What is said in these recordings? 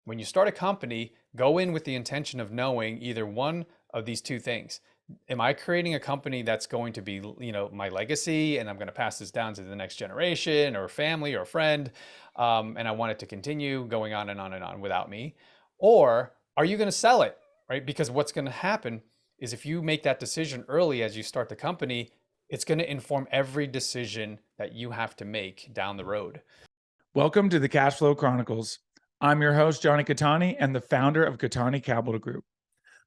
when you start a company, go in with the intention of knowing either one of these two things. Am I creating a company that's going to be, my legacy, and I'm going to pass this down to the next generation or family or friend, and I want it to continue going on and on and on without me? Or are you going to sell it, right? Because what's going to happen is if you make that decision early as you start the company, it's going to inform every decision that you have to make down the road. Welcome to the Cashflow Chronicles. I'm your host, Jonny Cattani, and the founder of Cattani Capital Group.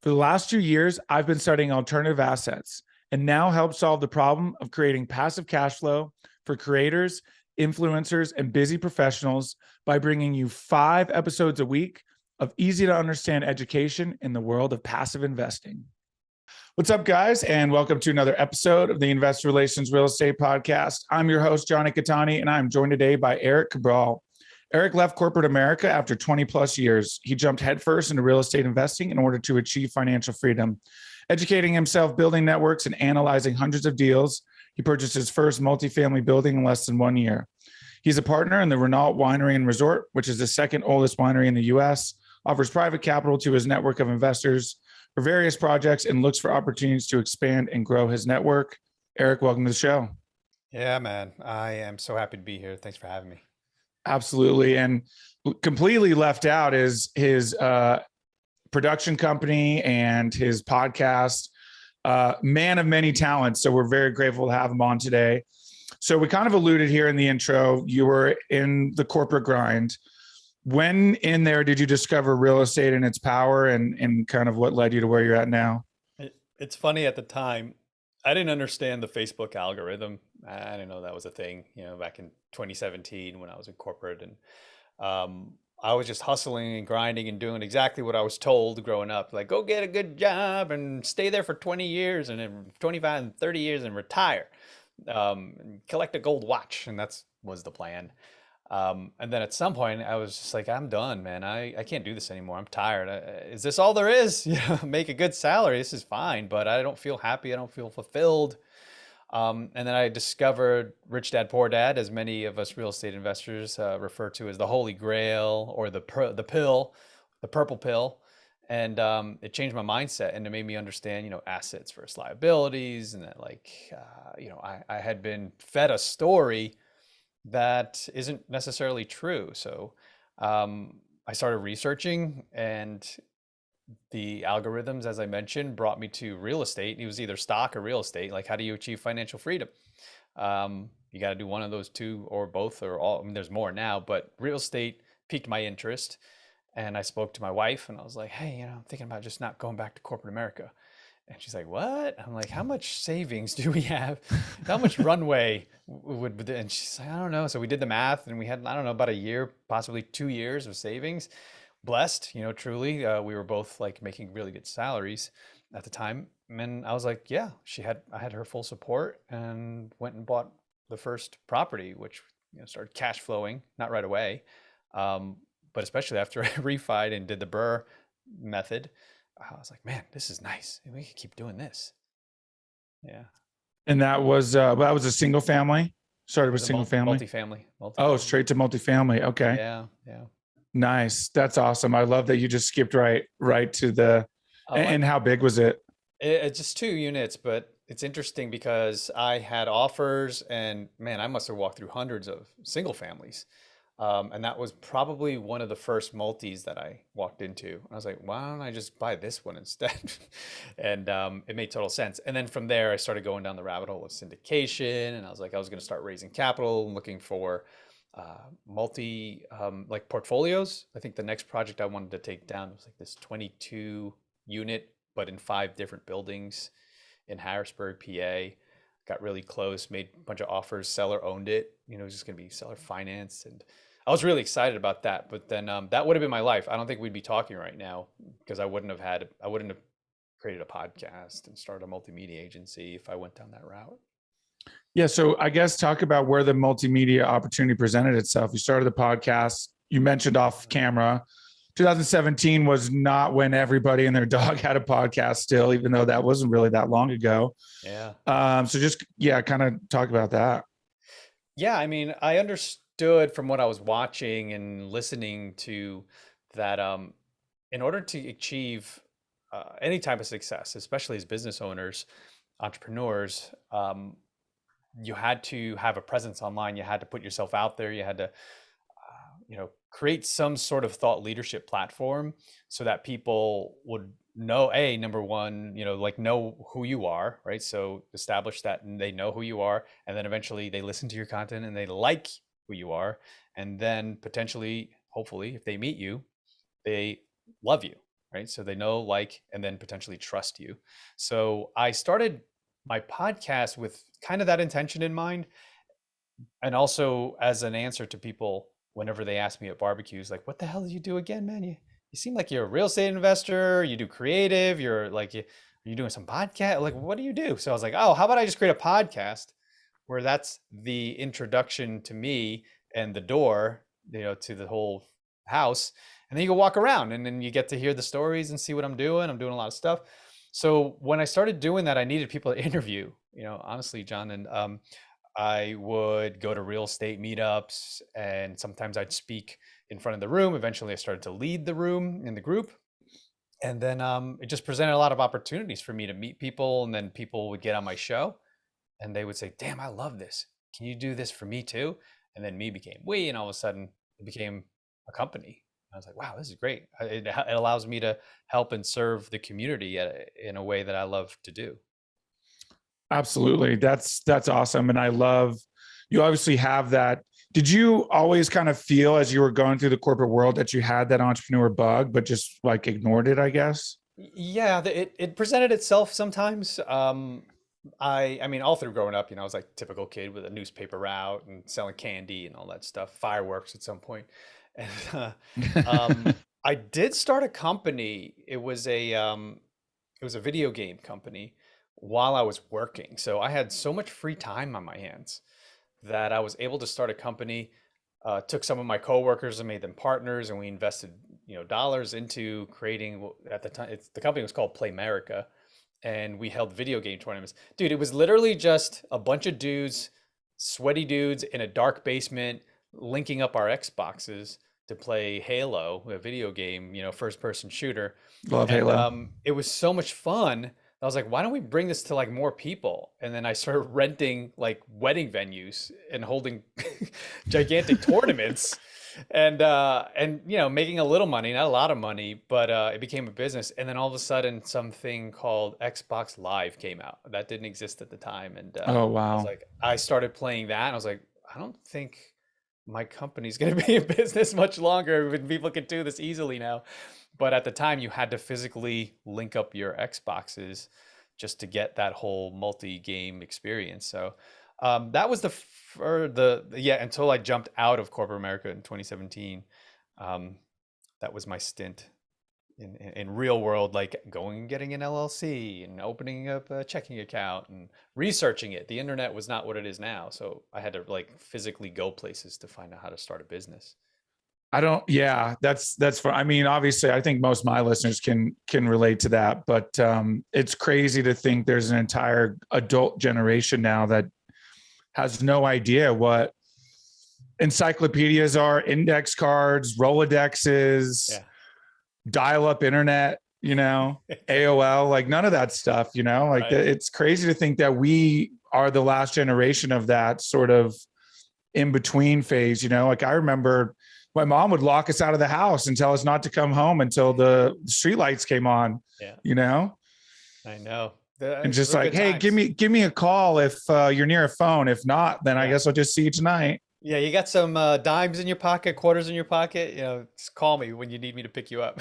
For the last 2 years, I've been studying alternative assets and now help solve the problem of creating passive cash flow for creators, influencers, and busy professionals by bringing you 5 episodes a week of easy to understand education in the world of passive investing. What's up, guys, and welcome to another episode of the Investor Relations Real Estate Podcast. I'm your host, Jonny Cattani, and I'm joined today by Erik Cabral. Erik left corporate America after 20 plus years. He jumped headfirst into real estate investing in order to achieve financial freedom. Educating himself, building networks, and analyzing hundreds of deals, he purchased his first multifamily building in less than 1 year. He's a partner in the Renault Winery Resort, which is the second oldest winery in the U.S., offers private capital to his network of investors for various projects, and looks for opportunities to expand and grow his network. Erik, welcome to the show. Yeah, man. I am so happy to be here. Thanks for having me. Absolutely. And completely left out is his production company and his podcast, man of many talents. So we're very grateful to have him on today. So we kind of alluded here in the intro, you were in the corporate grind. When in there did you discover real estate and its power, and kind of what led you to where you're at now? It's funny, at the time, I didn't understand the Facebook algorithm. I didn't know that was a thing, back in 2017 when I was in corporate. And I was just hustling and grinding and doing exactly what I was told growing up. Like, go get a good job and stay there for 20 years and then 25 and 30 years and retire. And collect a gold watch. And that's was the plan. And then at some point I was just like, I'm done, man. I can't do this anymore. I'm tired. Is this all there is? Make a good salary. This is fine, but I don't feel happy. I don't feel fulfilled. And then I discovered Rich Dad, Poor Dad, as many of us real estate investors refer to as the Holy Grail, or the pill, the purple pill. And it changed my mindset, and it made me understand, assets versus liabilities. And that, I had been fed a story that isn't necessarily true. So I started researching, and the algorithms, as I mentioned, brought me to real estate. It was either stock or real estate. Like, how do you achieve financial freedom? You got to do one of those two, or both, or all. I mean, there's more now, but real estate piqued my interest. And I spoke to my wife, and I was like, hey, I'm thinking about just not going back to corporate America. And she's like, what? I'm like, how much savings do we have? How much runway would, and she's like, I don't know. So we did the math, and we had, I don't know, about a year, possibly 2 years of savings. Blessed, truly. We were both like making really good salaries at the time. And I was like, yeah, I had her full support, and went and bought the first property, which, started cash flowing, not right away. But especially after I refied and did the Burr method, I was like, man, this is nice. We can keep doing this. Yeah. And that was a single family. Started with single family. Multifamily. Oh, straight to multifamily. Okay. Yeah. Yeah. Nice. That's awesome. I love that you just skipped right to the. And how big was it? It's just 2 units, but it's interesting because I had offers, and man, I must have walked through hundreds of single families. And that was probably one of the first multis that I walked into. I was like, why don't I just buy this one instead? And it made total sense. And then from there, I started going down the rabbit hole of syndication. And I was like, I was going to start raising capital and looking for like portfolios. I think the next project I wanted to take down was like this 22 unit, but in 5 different buildings in Harrisburg, PA. Got really close, made a bunch of offers. Seller owned it. It was just going to be seller financed, and I was really excited about that. But then that would have been my life. I don't think we'd be talking right now, because I wouldn't have created a podcast and started a multimedia agency if I went down that route. Yeah. So I guess talk about where the multimedia opportunity presented itself. You started the podcast. You mentioned off camera 2017 was not when everybody and their dog had a podcast still, even though that wasn't really that long ago. Yeah. So just, kind of talk about that. Yeah. I mean, I understood from what I was watching and listening to that in order to achieve any type of success, especially as business owners, entrepreneurs, you had to have a presence online. You had to put yourself out there. You had to, create some sort of thought leadership platform so that people would know, number one, like know who you are, right? So establish that and they know who you are. And then eventually they listen to your content and they like who you are. And then potentially, hopefully, if they meet you, they love you, right? So they know, like, and then potentially trust you. So I started my podcast with kind of that intention in mind. And also as an answer to people whenever they ask me at barbecues, like, what the hell do you do again, man? You seem like you're a real estate investor, you do creative, you're like, you're doing some podcast. Like, what do you do? So I was like, oh, how about I just create a podcast where that's the introduction to me and the door, to the whole house. And then you go walk around and then you get to hear the stories and see what I'm doing. I'm doing a lot of stuff. So when I started doing that, I needed people to interview, honestly, John. And I would go to real estate meetups and sometimes I'd speak in front of the room. Eventually I started to lead the room in the group. And then it just presented a lot of opportunities for me to meet people. And then people would get on my show and they would say, damn, I love this. Can you do this for me too? And then me became we, and all of a sudden it became a company. I was like, wow, this is great. It allows me to help and serve the community in a way that I love to do. Absolutely. That's awesome. And I love, you obviously have that. Did you always kind of feel as you were going through the corporate world that you had that entrepreneur bug, but just like ignored it, I guess? Yeah, it presented itself sometimes. I mean, all through growing up, I was like typical kid with a newspaper route and selling candy and all that stuff, fireworks at some point. And I did start a company. It was a video game company while I was working. So I had so much free time on my hands that I was able to start a company. Took some of my coworkers and made them partners, and we invested, dollars into creating. At the time, the company was called Play America, and we held video game tournaments. Dude, it was literally just a bunch of dudes, sweaty dudes in a dark basement, linking up our Xboxes to play Halo, a video game, first person shooter. Love And Halo. it was so much fun. I was like, why don't we bring this to like more people? And then I started renting like wedding venues and holding gigantic tournaments and making a little money, not a lot of money, but it became a business. And then all of a sudden something called Xbox Live came out. That didn't exist at the time. And Oh, I was wow. like, I started playing that and I was like, I don't think my company's going to be in business much longer when people can do this easily now. But at the time, you had to physically link up your Xboxes just to get that whole multi-game experience. So that was until I jumped out of corporate America in 2017. That was my stint in real world, like going and getting an LLC and opening up a checking account and researching it. The internet was not what it is now, so I had to like physically go places to find out how to start a business. Yeah, that's fun. I mean, obviously I think most of my listeners can relate to that, but it's crazy to think there's an entire adult generation now that has no idea what encyclopedias are, index cards, Rolodexes, Yeah. dial-up internet, AOL, like none of that stuff, like Right. it's crazy to think that we are the last generation of that sort of in between phase, like I remember my mom would lock us out of the house and tell us not to come home until the streetlights came on, Yeah, you know, I know. and Those just were like, good hey, give times. me a call if you're near a phone. If not, then I Yeah. guess I'll just see you tonight. Yeah, you got some dimes in your pocket, quarters in your pocket, just call me when you need me to pick you up.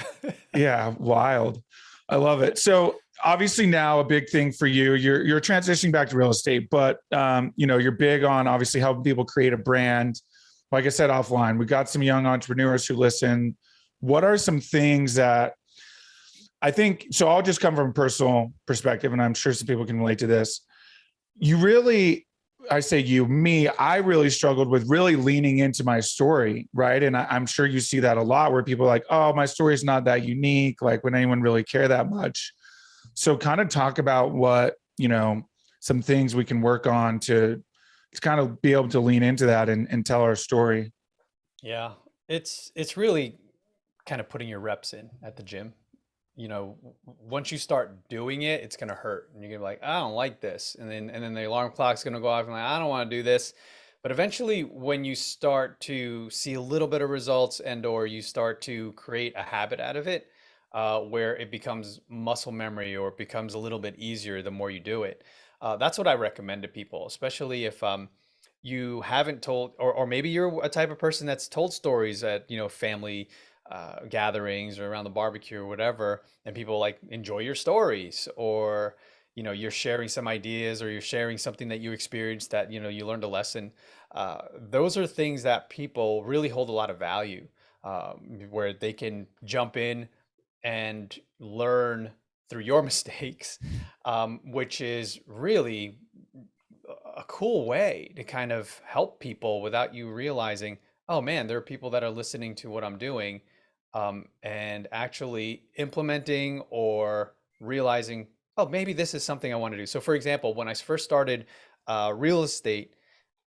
Yeah, wild. I love it. So obviously now a big thing for you, you're transitioning back to real estate, but you're big on obviously helping people create a brand. Like I said offline, we got some young entrepreneurs who listen. What are some things that I think, so I'll just come from a personal perspective, and I'm sure some people can relate to this. You really, I say you, me, I really struggled with really leaning into my story, right? And I'm sure you see that a lot where people are like, oh, my story is not that unique. Like, would anyone really care that much? So kind of talk about what, some things we can work on to kind of be able to lean into that and tell our story. Yeah, it's really kind of putting your reps in at the gym. Once you start doing it, it's going to hurt. And you're going to be like, I don't like this. And then the alarm clock's going to go off and like, I don't want to do this. But eventually when you start to see a little bit of results or you start to create a habit out of it, where it becomes muscle memory or it becomes a little bit easier the more you do it. That's what I recommend to people, especially if you haven't told, or maybe you're a type of person that's told stories at, family gatherings or around the barbecue or whatever, and people like enjoy your stories, or you're sharing some ideas or you're sharing something that you experienced that you learned a lesson. Those are things that people really hold a lot of value, where they can jump in and learn through your mistakes, which is really a cool way to kind of help people without you realizing, oh man, there are people that are listening to what I'm doing, and actually implementing or realizing, oh, maybe this is something I want to do. So, for example, when I first started real estate,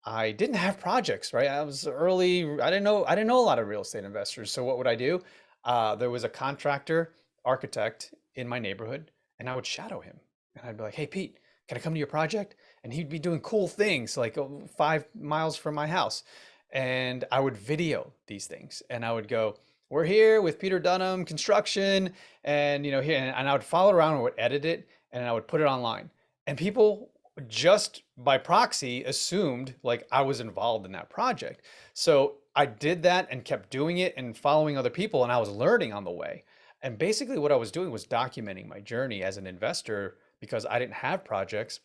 I didn't have projects, right? I was early. I didn't know a lot of real estate investors. So what would I do? There was a contractor, architect in my neighborhood, and I would shadow him. And I'd be like, "Hey, Pete, can I come to your project?" And he'd be doing cool things like 5 miles from my house. And I would video these things, and I would go, "We're here with Peter Dunham Construction," and here, and I would follow around and would edit it, and I would put it online. And people just by proxy assumed like I was involved in that project. So I did that and kept doing it and following other people, and I was learning on the way. And basically what I was doing was documenting my journey as an investor because I didn't have projects.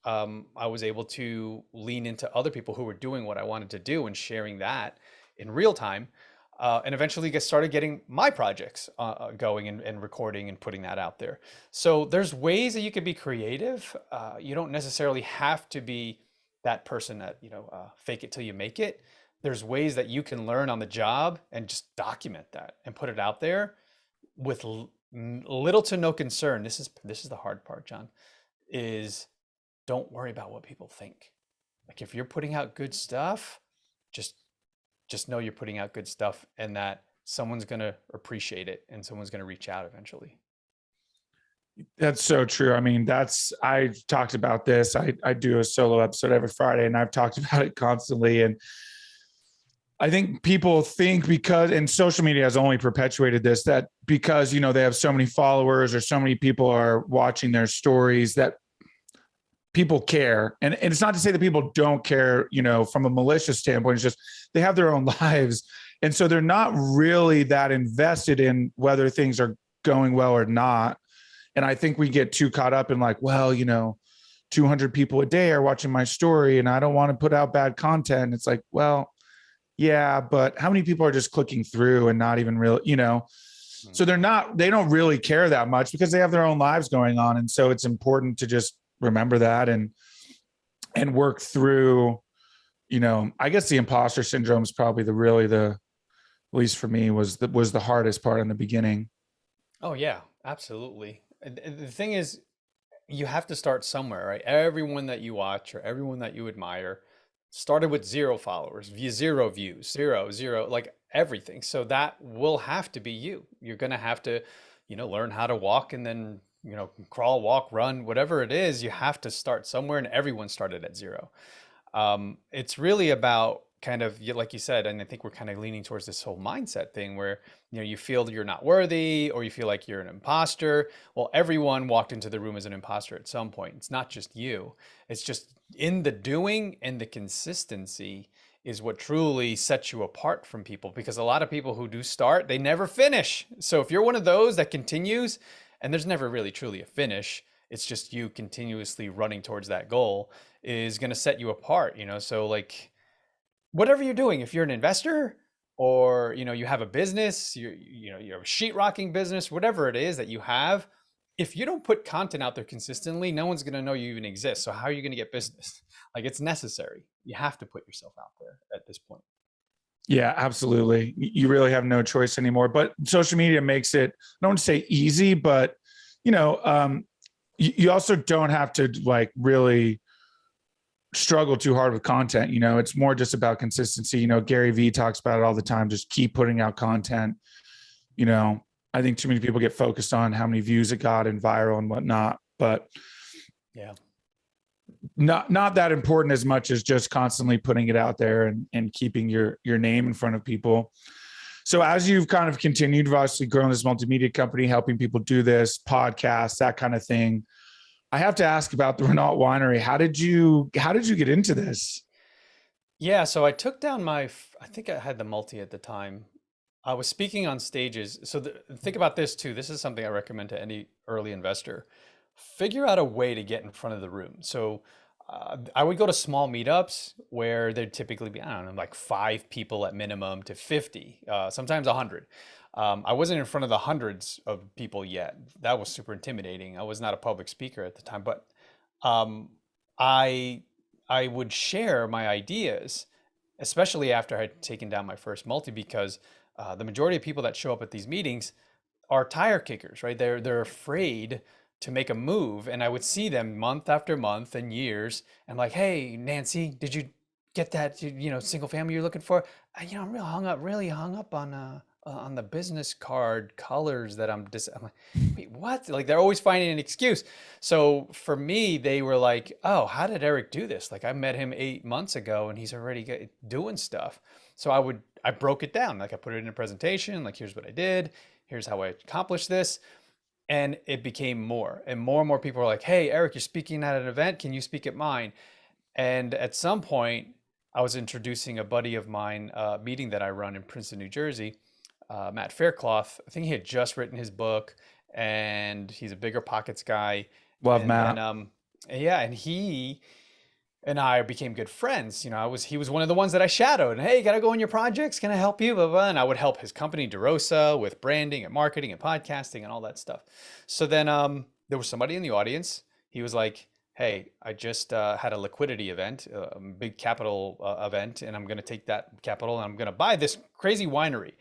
I was able to lean into other people who were doing what I wanted to do and sharing that in real time, and eventually started getting my projects going and recording and putting that out there. So there's ways that you can be creative. You don't necessarily have to be that person that, fake it till you make it. There's ways that you can learn on the job and just document that and put it out there with little to no concern. This is the hard part, John, is don't worry about what people think. Like if you're putting out good stuff, just know you're putting out good stuff and that someone's going to appreciate it and someone's going to reach out eventually. That's so true. I mean, I've talked about this. I do a solo episode every Friday and I've talked about it constantly. And I think people think and social media has only perpetuated this, that because, they have so many followers or so many people are watching their stories, that people care. And it's not to say that people don't care, from a malicious standpoint. It's just they have their own lives. And so they're not really that invested in whether things are going well or not. And I think we get too caught up in like, well, 200 people a day are watching my story and I don't want to put out bad content. It's like, well, yeah, but how many people are just clicking through and not even real, So they don't really care that much because they have their own lives going on. And so it's important to just remember that and work through, I guess the imposter syndrome is probably at least for me was the hardest part in the beginning. Oh yeah, absolutely. The thing is, you have to start somewhere, right? Everyone that you watch or everyone that you admire started with 0 followers, 0 views, 0, like everything. So that will have to be you. You're going to have to, learn how to walk and then, crawl, walk, run, whatever it is. You have to start somewhere, and everyone started at 0. It's really about kind of, like you said, and I think we're kind of leaning towards this whole mindset thing where, you feel you're not worthy or you feel like you're an imposter. Well, everyone walked into the room as an imposter at some point. It's not just you. It's just in the doing, and the consistency is what truly sets you apart from people, because a lot of people who do start, they never finish. So if you're one of those that continues, and there's never really truly a finish, it's just you continuously running towards that goal, is going to set you apart, So like whatever you're doing, if you're an investor or, you have a business, you have a sheetrocking business, whatever it is that you have, if you don't put content out there consistently, no one's going to know you even exist. So how are you going to get business? Like it's necessary. You have to put yourself out there at this point. Yeah, absolutely. You really have no choice anymore. But social media makes it, I don't want to say easy, but you also don't have to like really struggle too hard with content. It's more just about consistency. Gary Vee talks about it all the time. Just keep putting out content. You know, I think too many people get focused on how many views it got and viral and whatnot, but Yeah. not that important as much as just constantly putting it out there and keeping your name in front of people. So as you've kind of continued, you've obviously grown this multimedia company, helping people do this, podcasts, that kind of thing. I have to ask about the Renault Winery. How did you get into this? Yeah, so I took down I think I had the multi at the time. I was speaking on stages. So think about this too. This is something I recommend to any early investor. Figure out a way to get in front of the room. So I would go to small meetups where there'd typically be, I don't know, like 5 people at minimum to 50, sometimes 100. I wasn't in front of the hundreds of people yet. That was super intimidating. I was not a public speaker at the time, but um, I I would share my ideas, especially after I had taken down my first multi, because the majority of people that show up at these meetings are tire kickers, right? They're afraid to make a move, and I would see them month after month and years, and like, hey, Nancy, did you get that single family you're looking for? I'm really hung up on the business card colors that I'm like, wait, what? Like they're always finding an excuse. So for me, they were like, oh, how did Erik do this? Like I met him 8 months ago, and he's already doing stuff. So I broke it down. Like I put it in a presentation. Like here's what I did. Here's how I accomplished this. And it became more and more people were like, hey, Erik, you're speaking at an event. Can you speak at mine? And at some point, I was introducing a buddy of mine, meeting that I run in Princeton, New Jersey, Matt Faircloth. I think he had just written his book, and he's a bigger pockets guy. Love And Matt. then, yeah, and he and I became good friends. He was one of the ones that I shadowed. And, hey, gotta go on your projects. Can I help you? Blah, blah. And I would help his company, DeRosa, with branding and marketing and podcasting and all that stuff. So then there was somebody in the audience. He was like, hey, I just had a liquidity event, a big capital event, and I'm going to take that capital and I'm going to buy this crazy winery.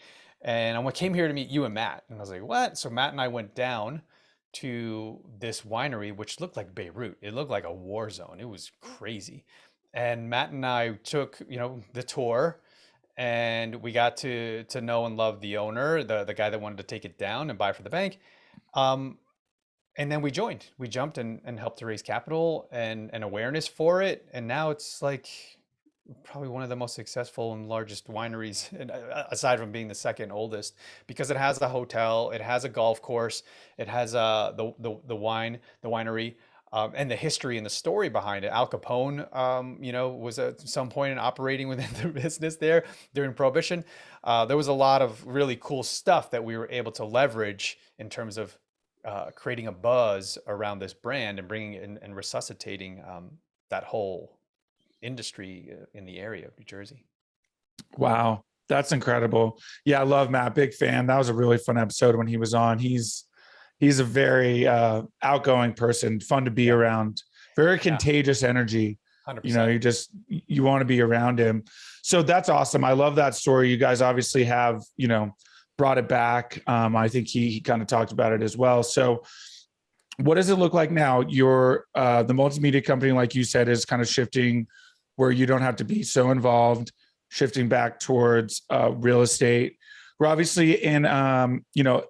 And I came here to meet you and Matt. And I was like, what? So Matt and I went down to this winery, which looked like Beirut. It looked like a war zone. It was crazy. And Matt and I took, the tour, and we got to know and love the owner, the guy that wanted to take it down and buy for the bank. Um, and then we joined. We jumped and helped to raise capital and awareness for it. And now it's like probably one of the most successful and largest wineries, aside from being the second oldest, because it has a hotel, it has a golf course, it has the winery, and the history and the story behind it. Al Capone, was at some point operating within the business there during Prohibition. There was a lot of really cool stuff that we were able to leverage in terms of creating a buzz around this brand and bringing in and resuscitating that whole industry in the area of New Jersey. Wow, that's incredible. Yeah, I love Matt. Big fan. That was a really fun episode when he was on. He's a very outgoing person, fun to be Yeah, around. Very yeah, contagious energy. 100%. You want to be around him. So that's awesome. I love that story. You guys obviously have brought it back. I think he kind of talked about it as well. So what does it look like now? Your the multimedia company, like you said, is kind of shifting where you don't have to be so involved, shifting back towards real estate. We're obviously in,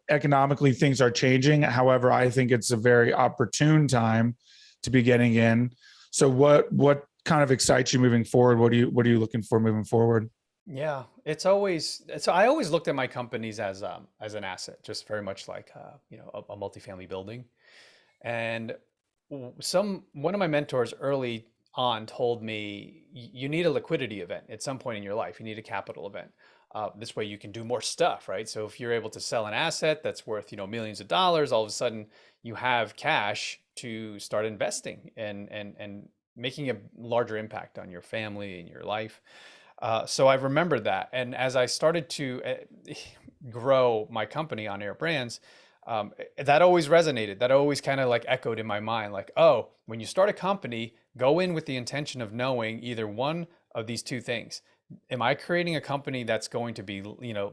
economically things are changing. However, I think it's a very opportune time to be getting in. So what kind of excites you moving forward? What are you looking for moving forward? Yeah, it's always so. I always looked at my companies as an asset, just very much like a multifamily building. And one of my mentors early on told me you need a liquidity event at some point in your life. You need a capital event. This way you can do more stuff, right? So if you're able to sell an asset that's worth, millions of dollars, all of a sudden you have cash to start investing and making a larger impact on your family and your life. So I remembered that. And as I started to grow my company on Air Brands, that always resonated. That always kind of like echoed in my mind, like, oh, when you start a company, go in with the intention of knowing either one of these two things. Am I creating a company that's going to be,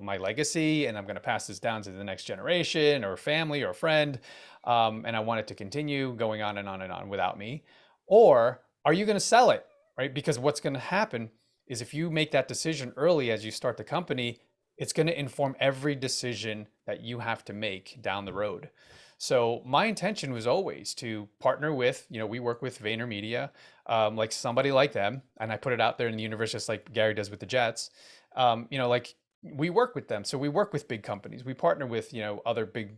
my legacy, and I'm going to pass this down to the next generation or family or friend, and I want it to continue going on and on and on without me? Or are you going to sell it, right? Because what's going to happen is if you make that decision early as you start the company, it's going to inform every decision that you have to make down the road. So my intention was always to partner with, we work with VaynerMedia, like somebody like them, and I put it out there in the universe, just like Gary does with the Jets. Like we work with them. So we work with big companies. We partner with, other big,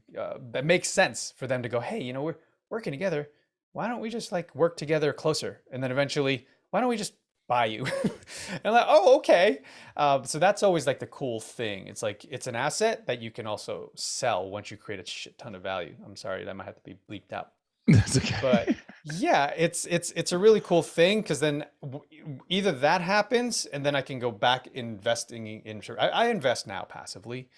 that makes sense for them to go, hey, we're working together. Why don't we just like work together closer? And then eventually, why don't we just buy you? And I'm like, oh, okay. So that's always like the cool thing. It's like, it's an asset that you can also sell once you create a shit ton of value. I'm sorry, that might have to be bleeped out. That's okay. But yeah, it's a really cool thing, because then either that happens and then I can go back investing in. I invest now passively,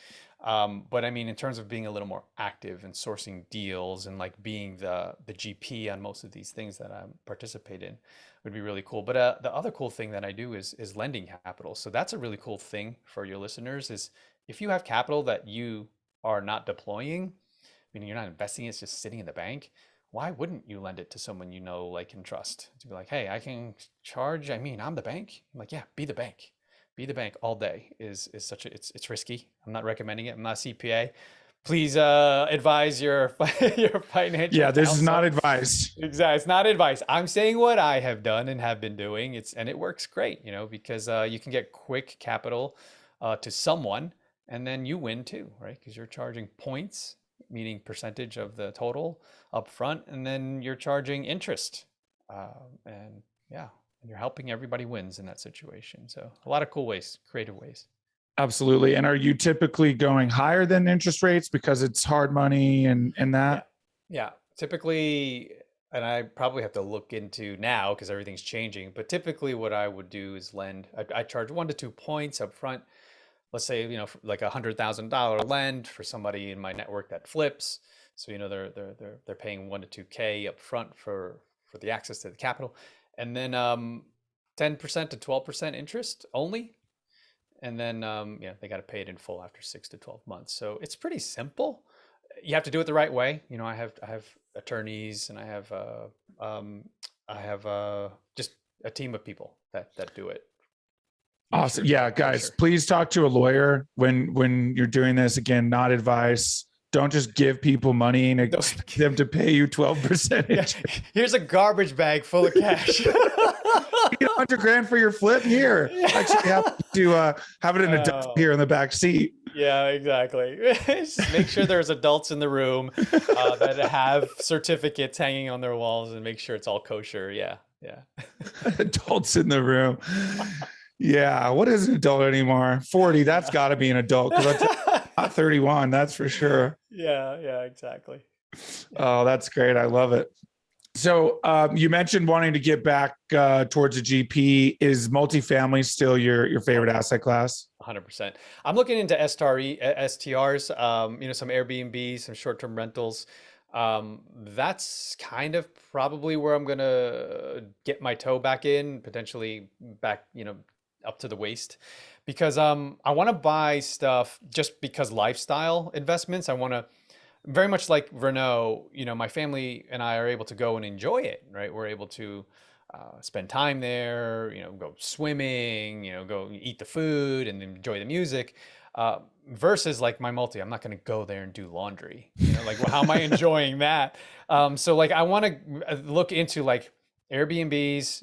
but I mean, in terms of being a little more active and sourcing deals and like being the GP on most of these things that I participate in would be really cool. But the other cool thing that I do is lending capital. So that's a really cool thing for your listeners, is if you have capital that you are not deploying, meaning you're not investing, it's just sitting in the bank, why wouldn't you lend it to someone you know, like, and trust? To be like, hey, I can charge, I mean, I'm the bank. I'm like, yeah, be the bank. Be the bank all day is such a, it's risky. I'm not recommending it. I'm not a CPA. Please advise your your financial Yeah, this is counsel. not advice. Exactly. It's not advice. I'm saying what I have done and have been doing. And it works great, because you can get quick capital to someone, and then you win too, right? Because you're charging points, meaning percentage of the total up front, and then you're charging interest. And yeah, and you're helping everybody wins in that situation. So a lot of cool ways, creative ways. Absolutely. And are you typically going higher than interest rates because it's hard money and that? Yeah. Typically, and I probably have to look into now because everything's changing, but typically what I would do is lend, I charge 1 to 2 points up front. Let's say, like $100,000 lend for somebody in my network that flips. So, they're paying 1 to 2K up front for the access to the capital. And then 10% to 12% interest only. And then they got to pay it in full after 6 to 12 months. So it's pretty simple. You have to do it the right way. I have attorneys, and I have just a team of people that do it. Awesome. Yeah, guys, please talk to a lawyer when you're doing this. Again, not advice. Don't just give people money and expect them to pay you 12%. Yeah. Here's a garbage bag full of cash. You get $100,000 for your flip here. Actually, have to have it in a duck here in the back seat. Yeah, exactly. Just make sure there's adults in the room that have certificates hanging on their walls, and make sure it's all kosher. Yeah. Adults in the room. Yeah. What is an adult anymore? 40. That's got to be an adult, because that's not 31. That's for sure. Yeah, exactly. Yeah. Oh, that's great. I love it. So you mentioned wanting to get back towards a GP. Is multifamily still your favorite asset class? 100%. I'm looking into STRs, some Airbnbs, some short-term rentals. That's kind of probably where I'm going to get my toe back in, potentially back, up to the waist, because I want to buy stuff just because lifestyle investments. I want to, very much like Renault, my family and I are able to go and enjoy it, right? We're able to spend time there, go swimming, go eat the food and enjoy the music. Versus like my multi, I'm not going to go there and do laundry. Like, well, how am I enjoying that? So like, I want to look into like Airbnbs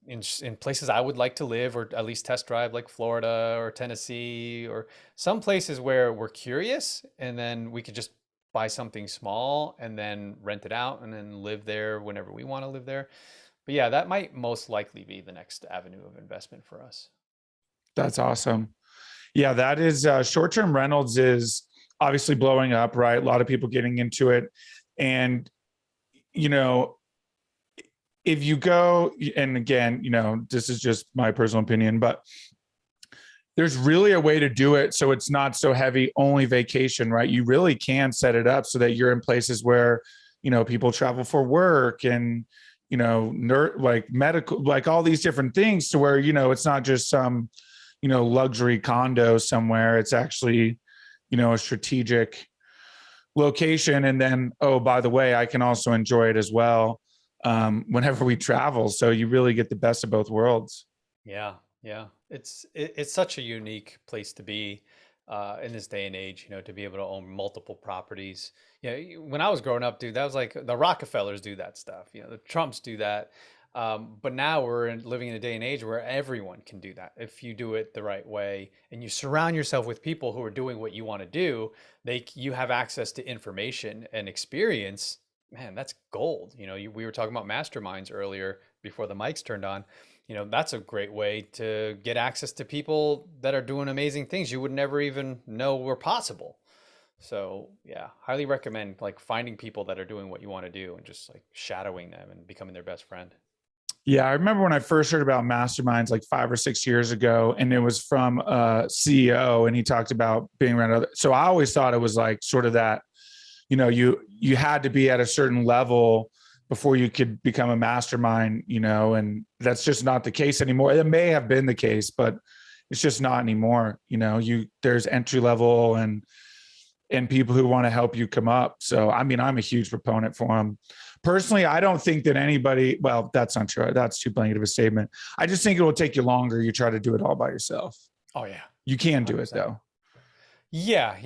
in places I would like to live, or at least test drive, like Florida or Tennessee, or some places where we're curious, and then we could just buy something small and then rent it out and then live there whenever we want to live there. But yeah, that might most likely be the next avenue of investment for us. That's awesome. Yeah, that is short-term rentals is obviously blowing up, right? A lot of people getting into it. And, if you go, and again, this is just my personal opinion, but there's really a way to do it so it's not so heavy, only vacation, right? You really can set it up so that you're in places where, people travel for work and, like medical, like all these different things, to where, it's not just some, luxury condo somewhere. It's actually, a strategic location. And then, oh, by the way, I can also enjoy it as well whenever we travel. So you really get the best of both worlds. Yeah. It's such a unique place to be. in this day and age, to be able to own multiple properties. When I was growing up, dude, that was like the Rockefellers do that stuff. The Trumps do that. But now we're living in a day and age where everyone can do that if you do it the right way and you surround yourself with people who are doing what you want to do. You have access to information and experience. Man, that's gold. We were talking about masterminds earlier before the mics turned on. That's a great way to get access to people that are doing amazing things you would never even know were possible. So yeah, highly recommend like finding people that are doing what you want to do and just like shadowing them and becoming their best friend. Yeah, I remember when I first heard about masterminds like 5 or 6 years ago, and it was from a CEO, and he talked about being around other. So I always thought it was like sort of that, you had to be at a certain level before you could become a mastermind, and that's just not the case anymore. It may have been the case, but it's just not anymore. There's entry level and people who want to help you come up. So, I mean, I'm a huge proponent for them. Personally, I don't think that anybody, well, that's not true. That's too blanket of a statement. I just think it will take you longer. You try to do it all by yourself. Oh yeah. You can do 100%. it though. Yeah.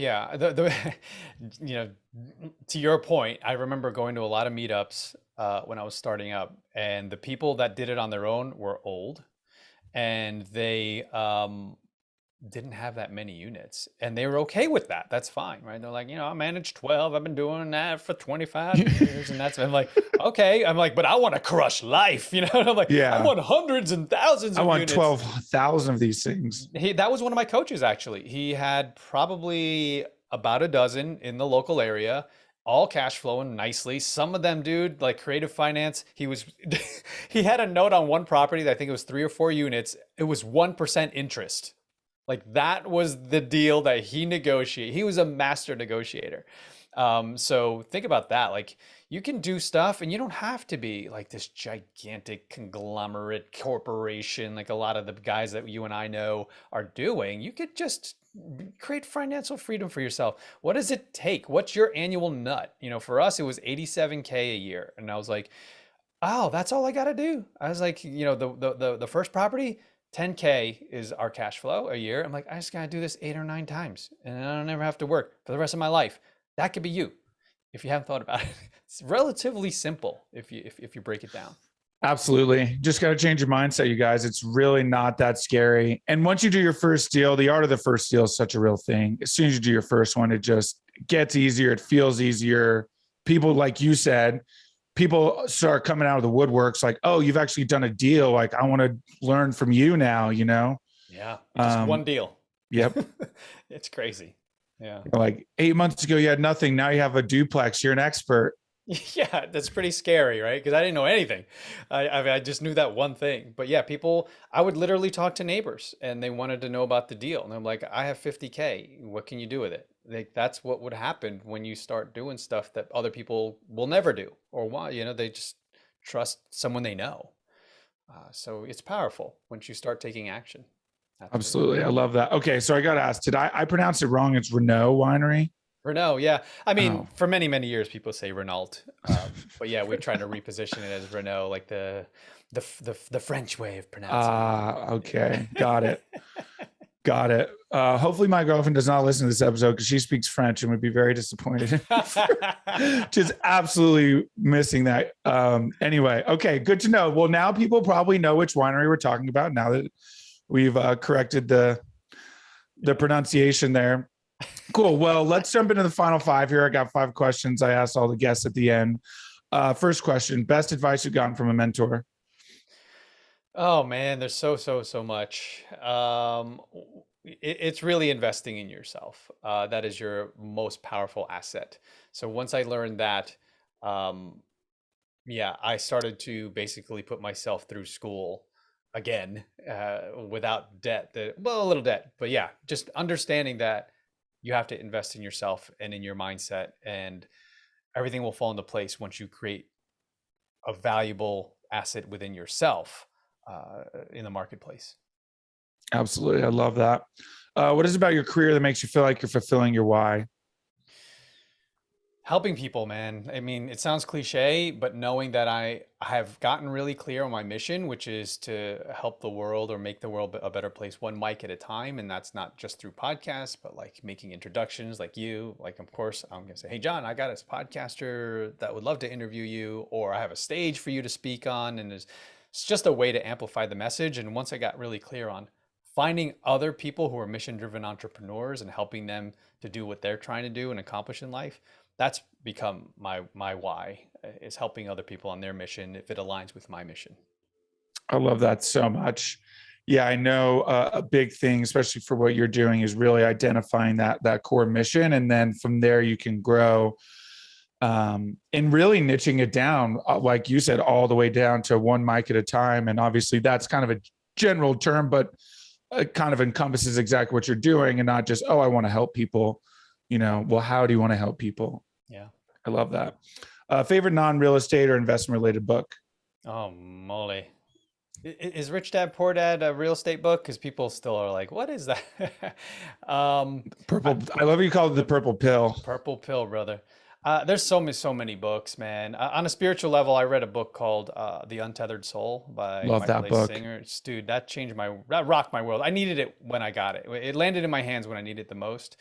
To your point, I remember going to a lot of meetups when I was starting up, and the people that did it on their own were old, and they didn't have that many units, and they were okay with that. That's fine, right? They're like, I managed 12. I've been doing that for 25 years, and I'm like, okay. I'm like, but I want to crush life, And I'm like, yeah, I want hundreds and thousands. I want units. 12,000 of these things. That was one of my coaches, actually. He had probably about a dozen in the local area, all cash flowing nicely. Some of them, dude, like creative finance. He had a note on one property that I think it was 3 or 4 units. It was 1% interest. Like that was the deal that he negotiated. He was a master negotiator. So think about that. Like you can do stuff and you don't have to be like this gigantic conglomerate corporation like a lot of the guys that you and I know are doing. You could just create financial freedom for yourself. What does it take? What's your annual nut? For us, it was 87K a year. And I was like, oh, that's all I got to do. I was like, the first property, 10K is our cash flow a year. I'm like, I just got to do this 8 or 9 times and I don't ever have to work for the rest of my life. That could be you if you haven't thought about it. It's relatively simple if you break it down. Absolutely. Just got to change your mindset, you guys. It's really not that scary. And once you do your first deal, the art of the first deal is such a real thing. As soon as you do your first one, it just gets easier. It feels easier. People, like you said, people start coming out of the woodworks like, oh, you've actually done a deal. Like, I want to learn from you now, Yeah. Just one deal. Yep. It's crazy. Yeah. Like 8 months ago, you had nothing. Now you have a duplex. You're an expert. Yeah, that's pretty scary, right? Because I didn't know anything. I just knew that one thing. But yeah, I would literally talk to neighbors and they wanted to know about the deal. And I'm like, I have 50K. What can you do with it? Like, that's what would happen when you start doing stuff that other people will never do. Or why, they just trust someone they know. So it's powerful once you start taking action. Absolutely. I love that. Okay, so I got to ask, did I pronounce it wrong? It's Renault Winery? Renault, yeah. I mean, for many, many years, people say Renault, but yeah, we're trying to reposition it as Renault, like the French way of pronouncing it. Okay, got it, got it. Hopefully, my girlfriend does not listen to this episode because she speaks French and would be very disappointed. Just absolutely missing that. Anyway, okay, good to know. Well, now people probably know which winery we're talking about now that we've corrected the pronunciation there. Cool. Well, let's jump into the final 5 here. I got 5 questions I asked all the guests at the end. First question, best advice you've gotten from a mentor? Oh man, there's so much. It's really investing in yourself. That is your most powerful asset. So once I learned that, yeah, I started to basically put myself through school again, without debt. A little debt, but yeah, just understanding that you have to invest in yourself and in your mindset, and everything will fall into place once you create a valuable asset within yourself in the marketplace. Absolutely. I love that. What is it about your career that makes you feel like you're fulfilling your why? Helping people, man. I mean, it sounds cliche, but knowing that I have gotten really clear on my mission, which is to help the world or make the world a better place one mic at a time. And that's not just through podcasts, but like making introductions like you. Like, of course, I'm going to say, hey, John, I got a podcaster that would love to interview you, or I have a stage for you to speak on. And it's just a way to amplify the message. And once I got really clear on finding other people who are mission driven entrepreneurs and helping them to do what they're trying to do and accomplish in life, that's become my why, is helping other people on their mission if it aligns with my mission. I love that so much. Yeah, I know a big thing, especially for what you're doing, is really identifying that core mission, and then from there you can grow, and really niching it down, like you said, all the way down to one mic at a time. And obviously, that's kind of a general term, but it kind of encompasses exactly what you're doing, and not just, oh, I want to help people. Well, how do you want to help people? Yeah, I love that. Favorite non-real estate or investment related book? oh moly. Is Rich Dad Poor Dad a real estate book? Because people still are like, what is that? um, Purple. I love you call it the purple pill. Purple Pill, brother. There's so many books, man. On a spiritual level, I read a book called The Untethered Soul by Love Michael that A. book. Singer. Dude, that rocked my world. I needed it when I got it. It landed in my hands when I needed it the most.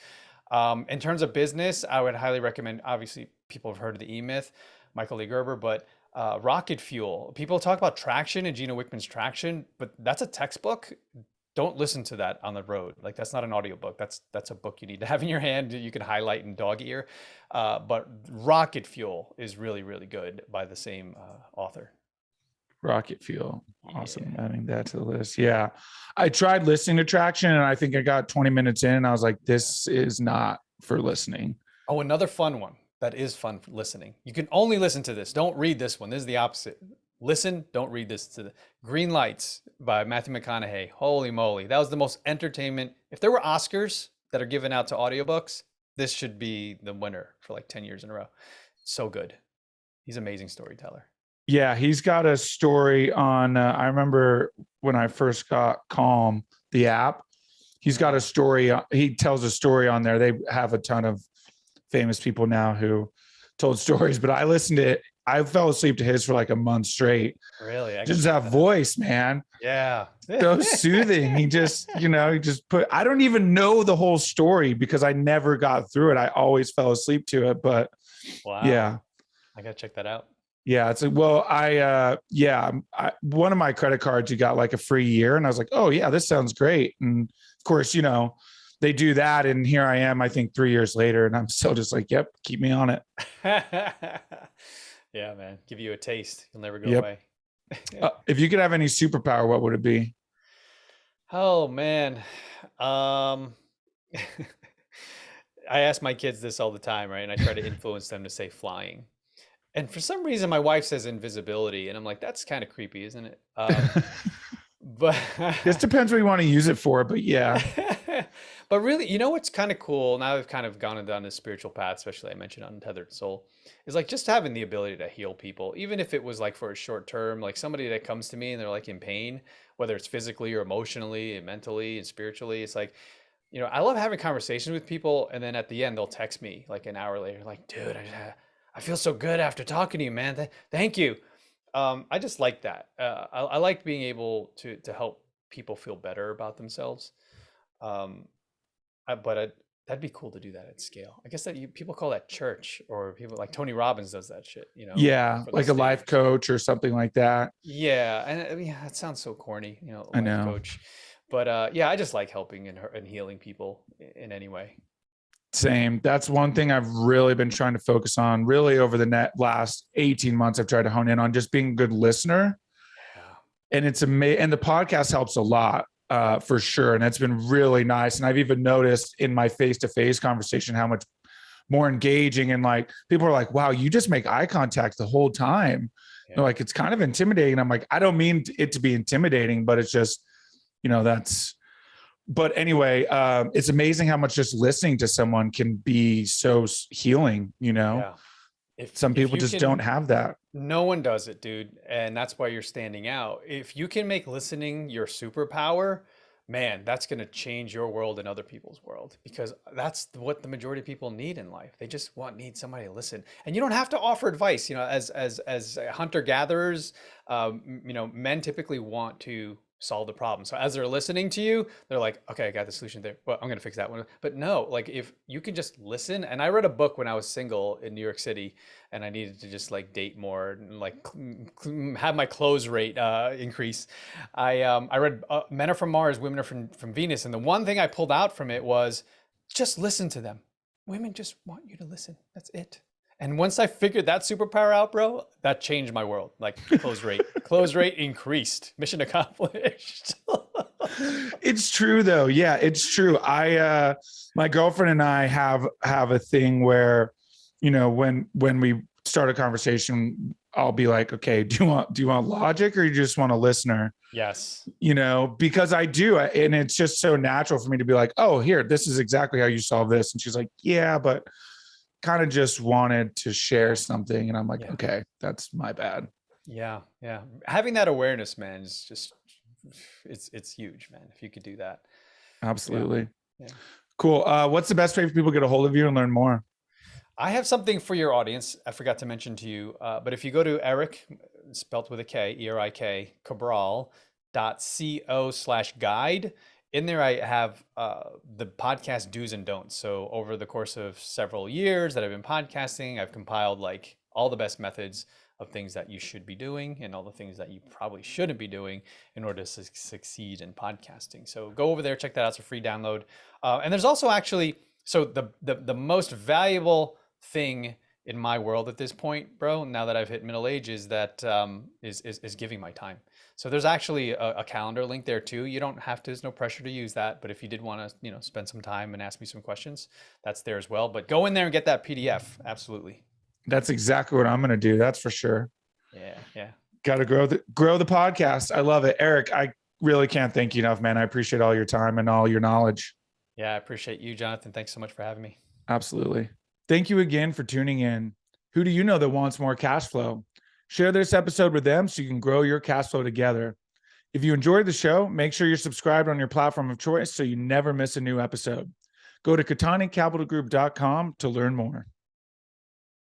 In terms of business, I would highly recommend, obviously, people have heard of the E-Myth, Michael Lee Gerber, but Rocket Fuel. People talk about traction and Gino Wickman's Traction, but that's a textbook. Don't listen to that on the road. Like, that's not an audiobook. That's a book you need to have in your hand. You can highlight in dog ear. But Rocket Fuel is really, really good by the same author. Rocket Fuel. Awesome. Yeah. Adding that to the list. Yeah. I tried listening to Traction, and I think I got 20 minutes in and I was like, this is not for listening. Oh, another fun one that is fun for listening. You can only listen to this. Don't read this one. This is the opposite. Listen, don't read this. To the Green Lights by Matthew McConaughey. Holy moly. That was the most entertainment. If there were Oscars that are given out to audiobooks, this should be the winner for like 10 years in a row. So good. He's an amazing storyteller. Yeah. He's got a story on, I remember when I first got Calm, the app, he's got a story. He tells a story on there. They have a ton of famous people now who told stories, but I listened to it. I fell asleep to his for like a month straight. Really? Just that voice, man. Yeah. So soothing. He just I don't even know the whole story because I never got through it. I always fell asleep to it, but Wow. yeah. I got to check that out. Yeah. It's like, well, one of my credit cards, you got like a free year, and I was like, oh yeah, this sounds great. And of course, they do that. And here I am, I think 3 years later, and I'm still just like, yep, keep me on it. Yeah, man. Give you a taste. You'll never go Yep. away. If you could have any superpower, what would it be? Oh, man. I ask my kids this all the time, right? And I try to influence them to say flying. And for some reason, my wife says invisibility. And I'm like, that's kind of creepy, isn't it? But This depends what you want to use it for, but yeah. But really, what's kind of cool, now I've kind of gone down this spiritual path, especially I mentioned Untethered Soul, is like just having the ability to heal people, even if it was like for a short term, like somebody that comes to me and they're like in pain, whether it's physically or emotionally and mentally and spiritually. It's like, I love having conversations with people, and then at the end they'll text me like an hour later, like, dude, I feel so good after talking to you, man. Thank you. I just like that. I like being able to help people feel better about themselves. That'd be cool to do that at scale. I guess that people call that church, or people like Tony Robbins does that shit, Yeah. Like a life coach or something like that. Yeah. And I mean, that sounds so corny, I life know. coach. But yeah, I just like helping and healing people in any way. Same. That's one thing I've really been trying to focus on really over the last 18 months. I've tried to hone in on just being a good listener. Yeah. And it's amazing. And the podcast helps a lot. For sure. And that's been really nice. And I've even noticed in my face-to-face conversation how much more engaging, and like people are like, wow, you just make eye contact the whole time. Yeah. They're like, it's kind of intimidating. I'm like, I don't mean it to be intimidating, but it's just, but anyway, it's amazing how much just listening to someone can be so healing, Yeah. Some people just don't have that. No one does it, dude. And that's why you're standing out. If you can make listening your superpower, man, that's going to change your world and other people's world, because that's what the majority of people need in life. They just need somebody to listen. And you don't have to offer advice. You know, as hunter gatherers, men typically want to solve the problem. So as they're listening to you, they're like, okay, I got the solution there. Well, I'm going to fix that one. But no, like if you can just listen. And I read a book when I was single in New York City, and I needed to just like date more and like have my close rate increase. I read Men Are From Mars, Women Are from Venus, and the one thing I pulled out from it was just listen to them. Women just want you to listen. That's it. And once I figured that superpower out, bro, that changed my world. Like close rate increased. Mission accomplished. It's true though. Yeah, it's true. My girlfriend and I have a thing where, when we start a conversation, I'll be like, okay, do you want logic, or you just want a listener? Yes. Because I do. And it's just so natural for me to be like, oh, here, this is exactly how you solve this. And she's like, yeah, but kind of just wanted to share something. And I'm like, okay, that's my bad. Yeah. Yeah. Having that awareness, man, is just, it's huge, man. If you could do that. Absolutely. Yeah. Cool. What's the best way for people to get a hold of you and learn more? I have something for your audience. I forgot to mention to you, but if you go to Erik, spelt with a K, Erik, Cabral.co/guide, in there I have the podcast do's and don'ts. So over the course of several years that I've been podcasting, I've compiled like all the best methods of things that you should be doing and all the things that you probably shouldn't be doing in order to succeed in podcasting. So go over there, check that out. It's a free download. And there's also actually, so the most valuable thing in my world at this point, bro, now that I've hit middle age, is that is giving my time. So there's actually a calendar link there too. You don't have to, there's no pressure to use that, but if you did want to, spend some time and ask me some questions, that's there as well. But go in there and get that PDF. Absolutely. That's exactly what I'm going to do. That's for sure. Yeah. Yeah. Got to grow the podcast. I love it. Erik, I really can't thank you enough, man. I appreciate all your time and all your knowledge. Yeah. I appreciate you, Jonathan. Thanks so much for having me. Absolutely. Thank you again for tuning in. Who do you know that wants more cash flow? Share this episode with them so you can grow your cash flow together. If you enjoyed the show, make sure you're subscribed on your platform of choice so you never miss a new episode. Go to CataniCapitalGroup.com to learn more.